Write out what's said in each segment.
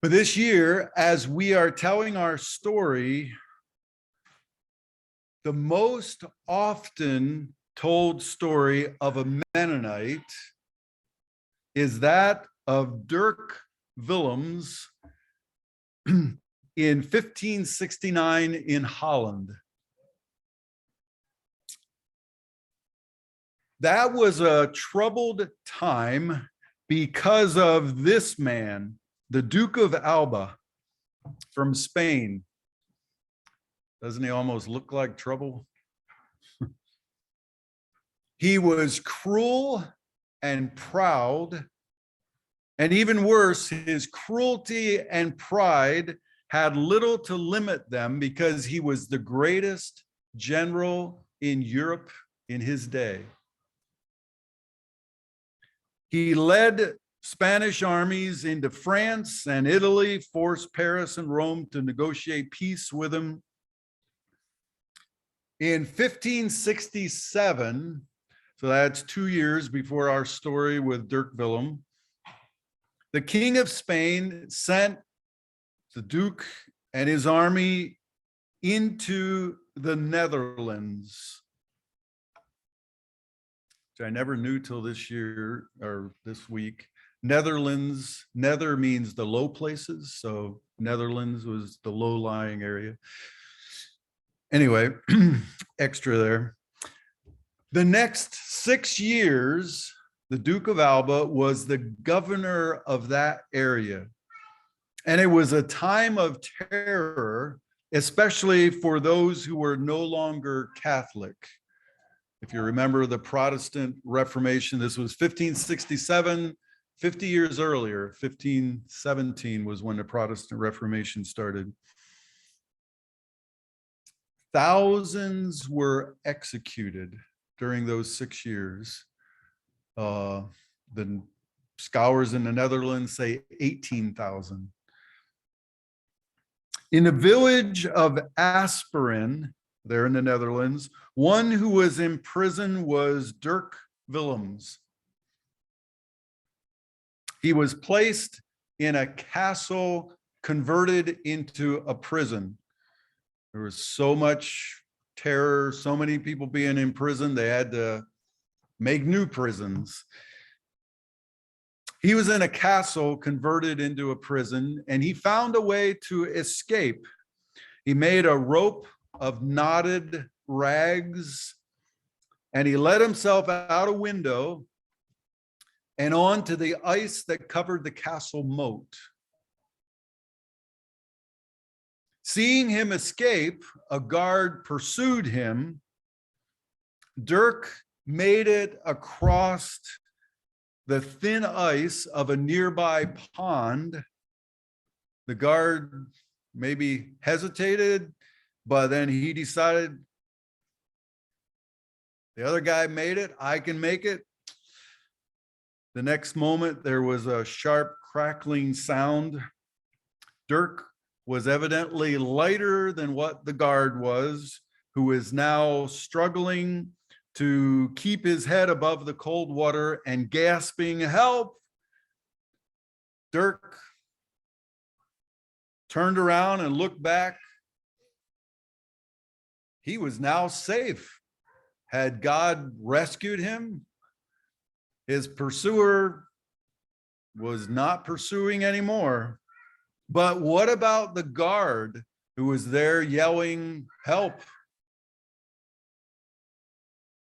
But this year, as we are telling our story, the most often told story of a Mennonite is that of Dirk Willems in 1569 in Holland. That was a troubled time because of this man, the Duke of Alba from Spain. Doesn't he almost look like trouble? He was cruel and proud, and even worse, his cruelty and pride had little to limit them because he was the greatest general in Europe in his day. He led Spanish armies into France and Italy, forced Paris and Rome to negotiate peace with him. In 1567, so that's 2 years before our story with Dirk Willems, the King of Spain sent the Duke and his army into the Netherlands, which I never knew till this year or this week. Netherlands, nether means the low places, so Netherlands was the low-lying area. Anyway, extra there. The next 6 years, the Duke of Alba was the governor of that area. And it was a time of terror, especially for those who were no longer Catholic. If you remember the Protestant Reformation, this was 1567, 50 years earlier. 1517 was when the Protestant Reformation started. Thousands were executed during those 6 years. The scholars in the Netherlands say 18,000. In the village of Asperen, there in the Netherlands, one who was in prison was Dirk Willems. He was placed in a castle converted into a prison. There was so much terror, so many people being in prison, they had to make new prisons. He was in a castle converted into a prison, and he found a way to escape. He made a rope of knotted rags, and he let himself out a window and onto the ice that covered the castle moat. Seeing him escape, a guard pursued him. Dirk made it across the thin ice of a nearby pond. The guard maybe hesitated, but then he decided, the other guy made it, I can make it. The next moment, there was a sharp crackling sound. Dirk was evidently lighter than what the guard was, who is now struggling to keep his head above the cold water and gasping, "Help!" Dirk turned around and looked back. He was now safe. Had God rescued him? His pursuer was not pursuing anymore. But what about the guard who was there yelling, "Help"?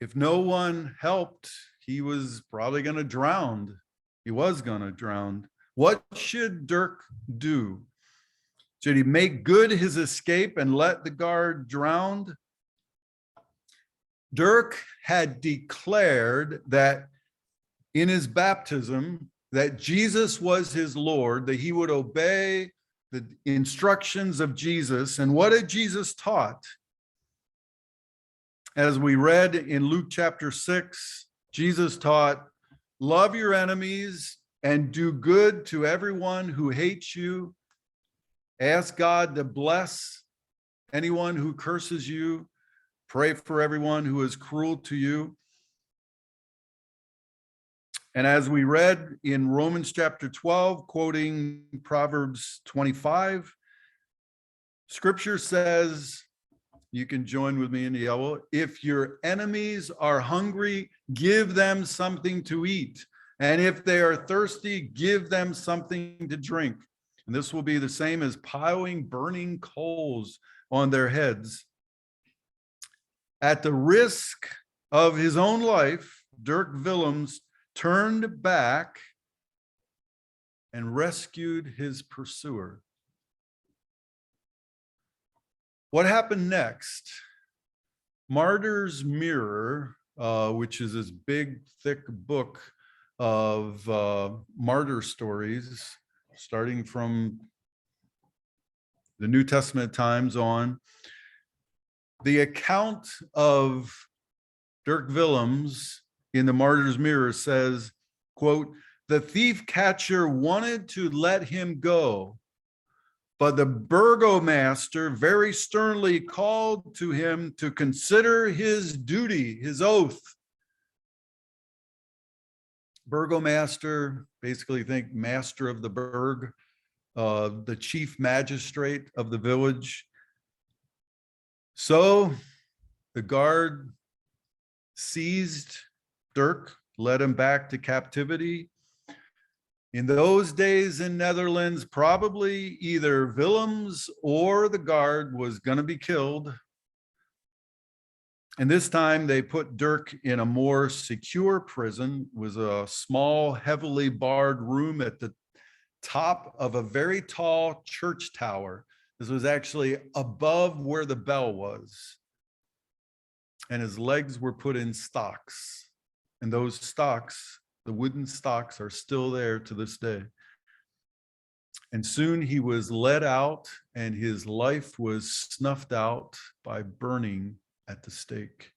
If no one helped, he was probably going to drown. He was going to drown. What should Dirk do? Should he make good his escape and let the guard drown? Dirk had declared that in his baptism, that Jesus was his Lord, that he would obey the instructions of Jesus. And what had Jesus taught? As we read in Luke chapter 6, Jesus taught, love your enemies and do good to everyone who hates you. Ask God to bless anyone who curses you. Pray for everyone who is cruel to you. And as we read in Romans chapter 12, quoting Proverbs 25, Scripture says, you can join with me in the yellow, if your enemies are hungry, give them something to eat. And if they are thirsty, give them something to drink. And this will be the same as piling burning coals on their heads. At the risk of his own life, Dirk Willems turned back and rescued his pursuer. What happened next? Martyr's Mirror, which is this big, thick book of martyr stories, starting from the New Testament times on. The account of Dirk Willems in the Martyr's Mirror says, quote, the thief catcher wanted to let him go, but the burgomaster very sternly called to him to consider his duty, his oath. Burgomaster, basically think master of the burg, the chief magistrate of the village. So the guard seized Dirk, led him back to captivity. In those days in Netherlands, probably either Willems or the guard was going to be killed. And this time they put Dirk in a more secure prison. It was a small, heavily barred room at the top of a very tall church tower. This was actually above where the bell was. And his legs were put in stocks. And those stocks, the wooden stocks, are still there to this day. And soon he was led out, and his life was snuffed out by burning at the stake.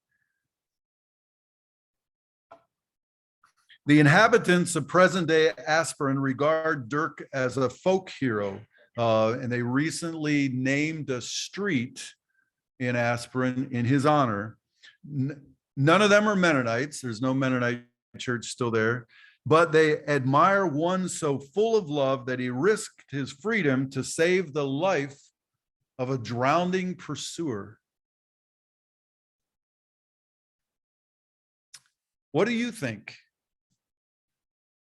The inhabitants of present-day Asperen regard Dirk as a folk hero, and they recently named a street in Asperen in his honor. None of them are Mennonites. There's no Mennonite church still there, but they admire one so full of love that he risked his freedom to save the life of a drowning pursuer. What do you think?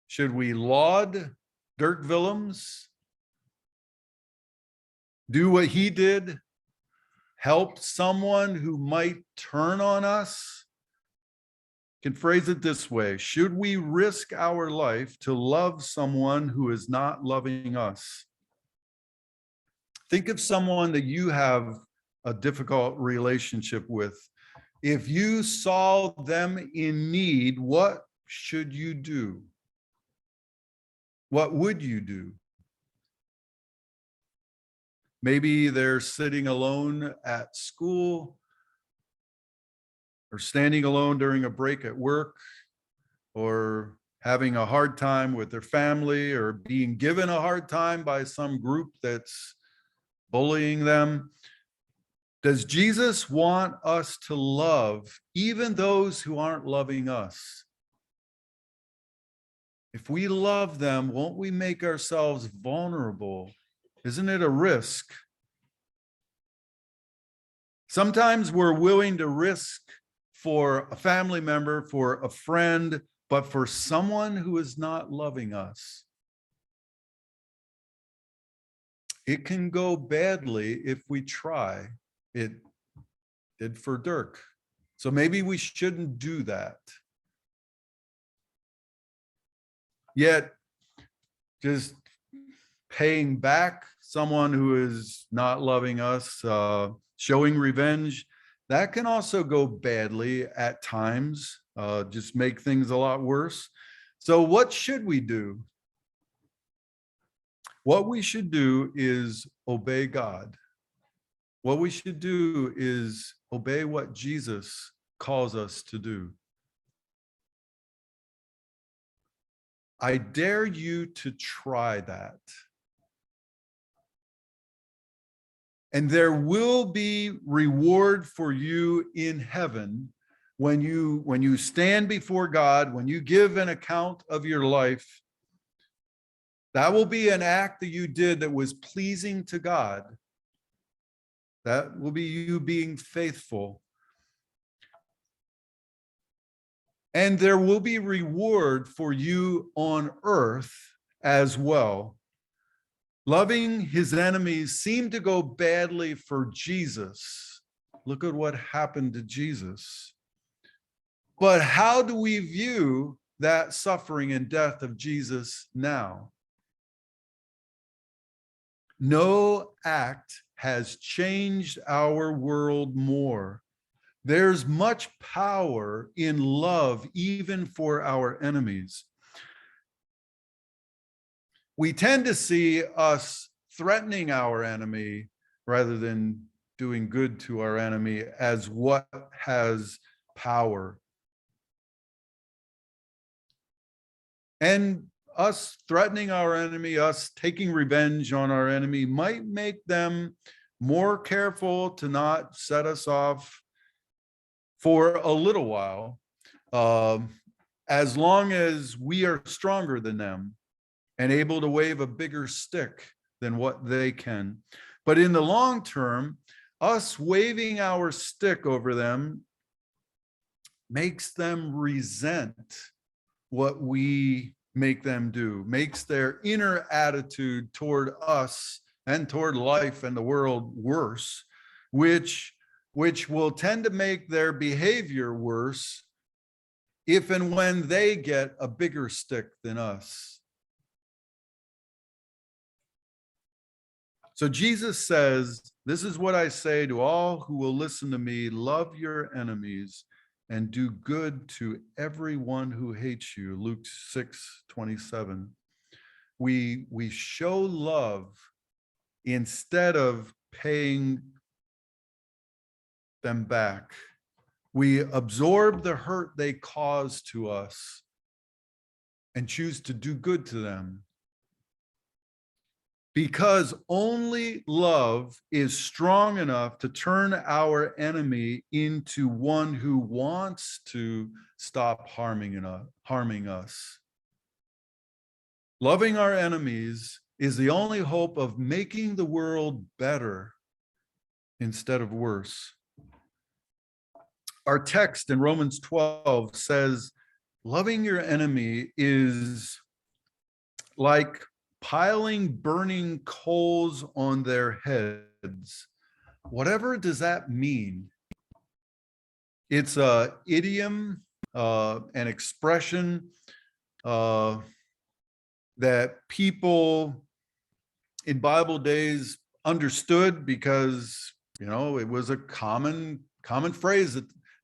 Should we laud Dirk Willems? Do what he did? Help someone who might turn on us? Can phrase it this way: should we risk our life to love someone who is not loving us? Think of someone that you have a difficult relationship with. If you saw them in need, what should you do? What would you do? Maybe they're sitting alone at school, or standing alone during a break at work, or having a hard time with their family, or being given a hard time by some group that's bullying them. Does Jesus want us to love even those who aren't loving us? If we love them, won't we make ourselves vulnerable? Isn't it a risk? Sometimes we're willing to risk for a family member, for a friend, but for someone who is not loving us, it can go badly if we try. It did for Dirk. So maybe we shouldn't do that. Yet, just paying back someone who is not loving us, showing revenge, that can also go badly at times, just make things a lot worse. So what should we do? What we should do is obey God. What we should do is obey what Jesus calls us to do. I dare you to try that. And there will be reward for you in heaven when you stand before God, when you give an account of your life, that will be an act that you did that was pleasing to God. That will be you being faithful. And there will be reward for you on earth as well. Loving his enemies seemed to go badly for Jesus. Look at what happened to Jesus. But how do we view that suffering and death of Jesus now? No act has changed our world more. There's much power in love, even for our enemies. We tend to see us threatening our enemy rather than doing good to our enemy as what has power. And us threatening our enemy, us taking revenge on our enemy might make them more careful to not set us off for a little while, as long as we are stronger than them and able to wave a bigger stick than what they can. But in the long term, us waving our stick over them makes them resent what we make them do, makes their inner attitude toward us and toward life and the world worse, which will tend to make their behavior worse if and when they get a bigger stick than us. So Jesus says, "This is what I say to all who will listen to me, love your enemies and do good to everyone who hates you." Luke 6:27. We show love instead of paying them back. We absorb the hurt they cause to us and choose to do good to them. Because only love is strong enough to turn our enemy into one who wants to stop harming us. Loving our enemies is the only hope of making the world better instead of worse. Our text in Romans 12 says, loving your enemy is like piling burning coals on their heads. Whatever does that mean? It's an idiom, an expression that people in Bible days understood because, it was a common phrase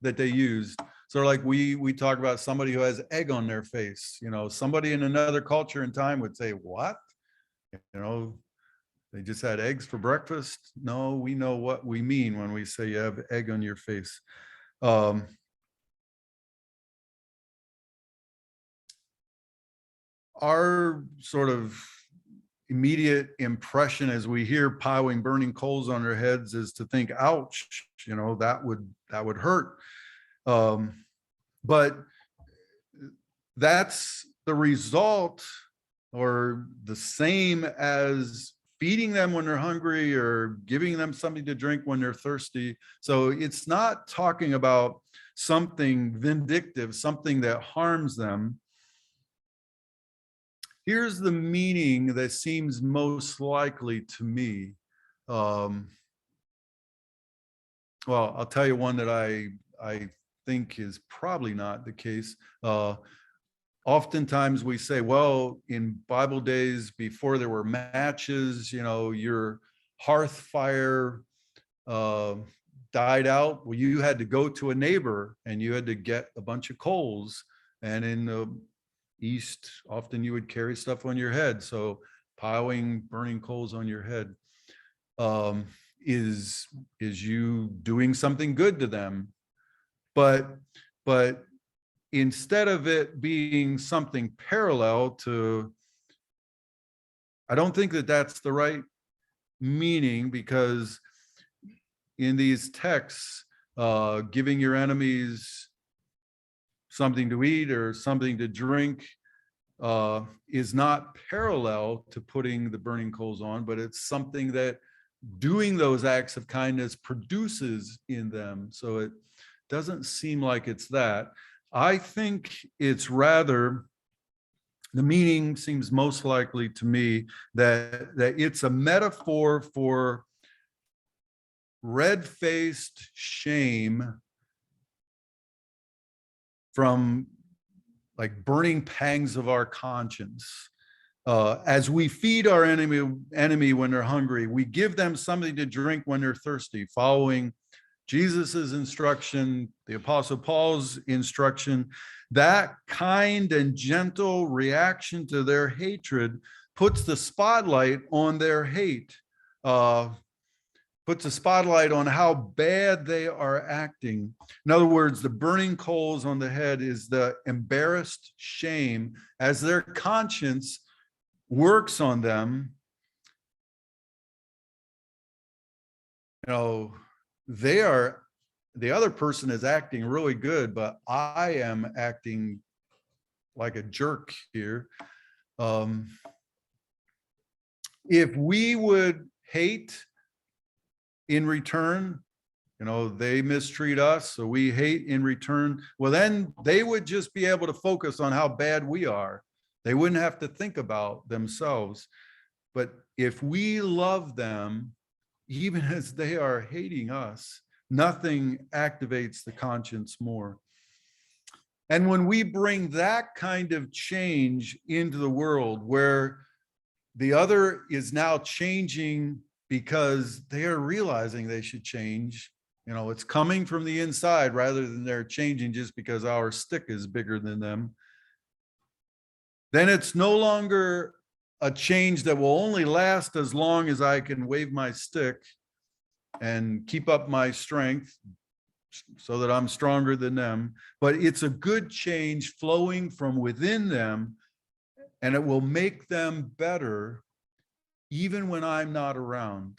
that they used. So like we talk about somebody who has egg on their face, somebody in another culture and time would say, what? They just had eggs for breakfast. No, we know what we mean when we say you have egg on your face. Our sort of immediate impression as we hear piling burning coals on their heads is to think, ouch, that would hurt. But that's the result, or the same as feeding them when they're hungry or giving them something to drink when they're thirsty. So it's not talking about something vindictive, something that harms them. Here's the meaning that seems most likely to me. Well, I'll tell you one that I think is probably not the case. Oftentimes we say, well, in Bible days, before there were matches, your hearth fire died out. Well, you had to go to a neighbor and you had to get a bunch of coals. And in the East, often you would carry stuff on your head. So piling burning coals on your head is you doing something good to them. But instead of it being something parallel to, I don't think that that's the right meaning, because in these texts, giving your enemies something to eat or something to drink is not parallel to putting the burning coals on, but it's something that doing those acts of kindness produces in them. So it doesn't seem like it's that. I think it's rather, the meaning seems most likely to me that it's a metaphor for red-faced shame from like burning pangs of our conscience. As we feed our enemy when they're hungry, we give them something to drink when they're thirsty, following Jesus's instruction, the Apostle Paul's instruction. That kind and gentle reaction to their hatred puts the spotlight on their hate, puts a spotlight on how bad they are acting. In other words, the burning coals on the head is the embarrassed shame as their conscience works on them. You know, the other person is acting really good, but I am acting like a jerk here. If we would hate in return, you know, they mistreat us, so we hate in return, well, then they would just be able to focus on how bad we are. They wouldn't have to think about themselves. But if we love them, even as they are hating us, nothing activates the conscience more. And when we bring that kind of change into the world, where the other is now changing because they are realizing they should change, you know, it's coming from the inside rather than they're changing just because our stick is bigger than them, then it's no longer a change that will only last as long as I can wave my stick and keep up my strength so that I'm stronger than them, but it's a good change flowing from within them, and it will make them better even when I'm not around.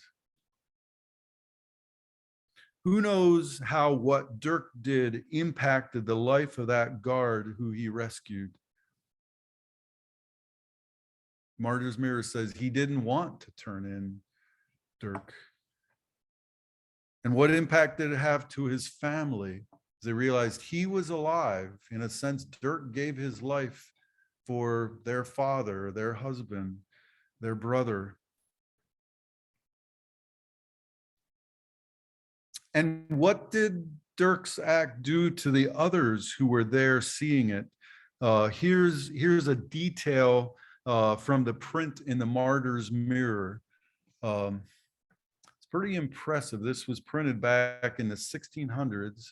Who knows how what Dirk did impacted the life of that guard who he rescued? Martyr's Mirror says he didn't want to turn in Dirk. And what impact did it have to his family? As they realized he was alive. In a sense, Dirk gave his life for their father, their husband, their brother. And what did Dirk's act do to the others who were there seeing it? Here's a detail from the print in the Martyr's Mirror. It's pretty impressive. This was printed back in the 1600s.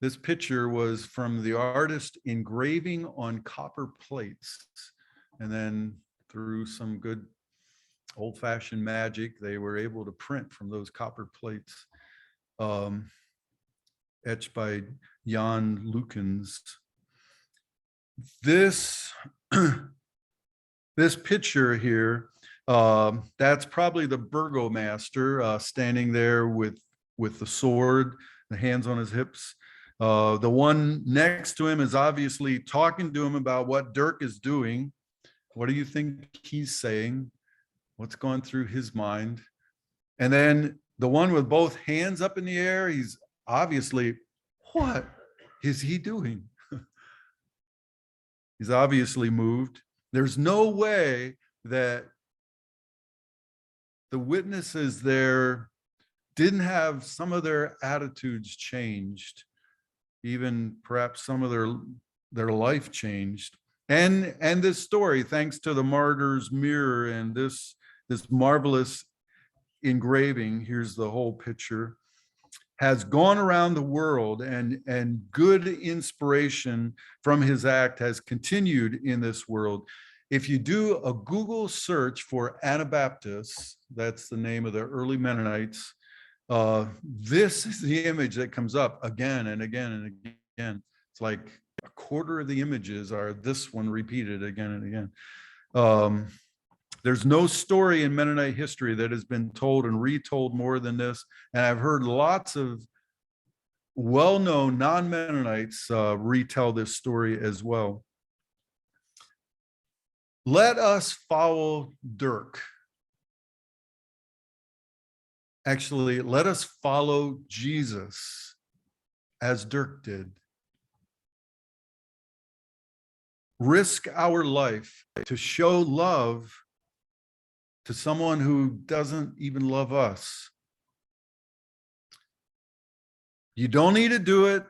This picture was from the artist engraving on copper plates. And then through some good old-fashioned magic, they were able to print from those copper plates, etched by Jan Lukens. This picture here, that's probably the burgomaster standing there with the sword, the hands on his hips. The one next to him is obviously talking to him about what Dirk is doing. What do you think he's saying? What's going through his mind? And then the one with both hands up in the air, he's obviously, what is he doing? He's obviously moved. There's no way that the witnesses there didn't have some of their attitudes changed, even perhaps some of their life changed. And this story, thanks to the Martyr's Mirror and this marvelous engraving, here's the whole picture, has gone around the world, and good inspiration from his act has continued in this world. If you do a Google search for Anabaptists, that's the name of the early Mennonites, this is the image that comes up again and again and again. It's like a quarter of the images are this one repeated again and again. There's no story in Mennonite history that has been told and retold more than this. And I've heard lots of well-known non-Mennonites retell this story as well. Let us follow Dirk. Actually, let us follow Jesus as Dirk did. Risk our life to show love to someone who doesn't even love us. You don't need to do it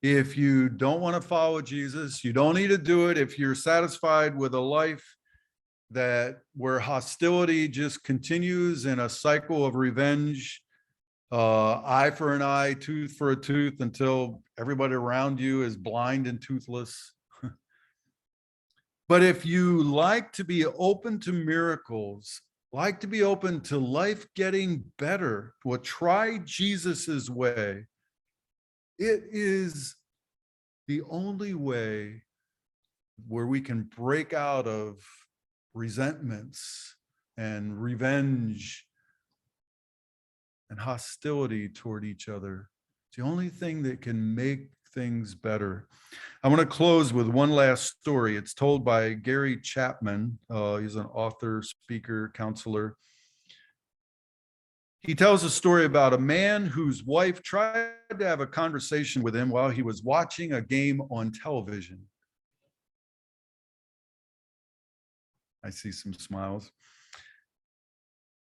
if you don't want to follow Jesus. You don't need to do it if you're satisfied with a life where hostility just continues in a cycle of revenge, eye for an eye, tooth for a tooth, until everybody around you is blind and toothless. But if you like to be open to miracles, like to be open to life getting better, well, try Jesus's way. It is the only way where we can break out of resentments and revenge and hostility toward each other. It's the only thing that can make things better. I want to close with one last story. It's told by Gary Chapman. He's an author, speaker, counselor. He tells a story about a man whose wife tried to have a conversation with him while he was watching a game on television. I see some smiles.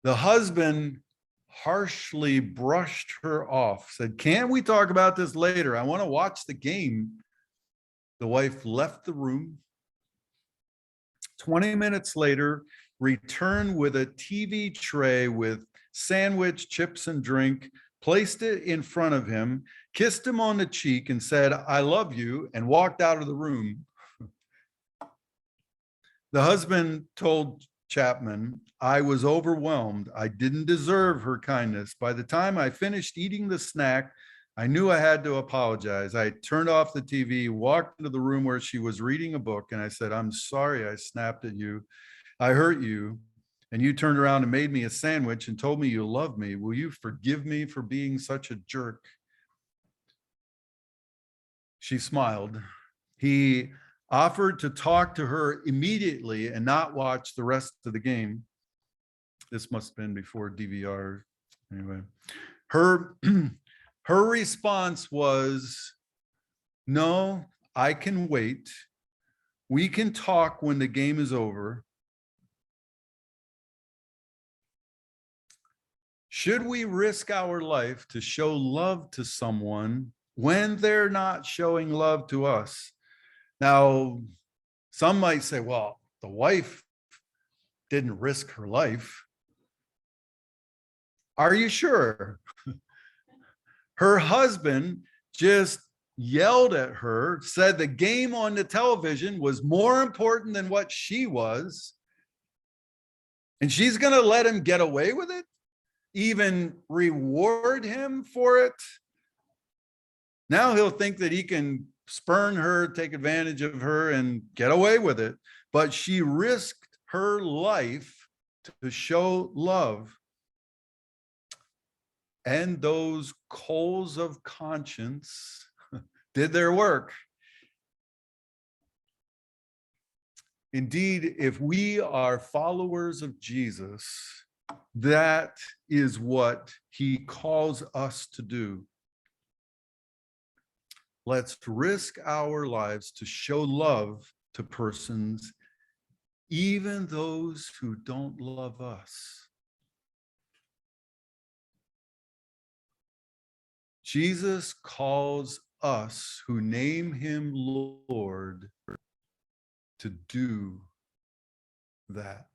The husband harshly brushed her off, said, "Can't we talk about this later? I want to watch the game." The wife left the room. 20 minutes later, returned with a TV tray with sandwich, chips, and drink, placed it in front of him, kissed him on the cheek, and said, "I love you," and walked out of the room. The husband told Chapman, "I was overwhelmed. I didn't deserve her kindness. By the time I finished eating the snack, I knew I had to apologize. I turned off the TV, walked into the room where she was reading a book, and I said, 'I'm sorry I snapped at you. I hurt you. And you turned around and made me a sandwich and told me you love me. Will you forgive me for being such a jerk?'" She smiled. He offered to talk to her immediately and not watch the rest of the game. This must have been before DVR. Anyway, her response was, "No, I can wait. We can talk when the game is over." Should we risk our life to show love to someone when they're not showing love to us? Now, some might say, well, the wife didn't risk her life. Are you sure? Her husband just yelled at her, said the game on the television was more important than what she was. And she's going to let him get away with it? Even reward him for it? Now he'll think that he can spurn her, take advantage of her, and get away with it. But she risked her life to show love. And those coals of conscience did their work. Indeed, if we are followers of Jesus, that is what he calls us to do. Let's risk our lives to show love to persons, even those who don't love us. Jesus calls us who name him Lord to do that.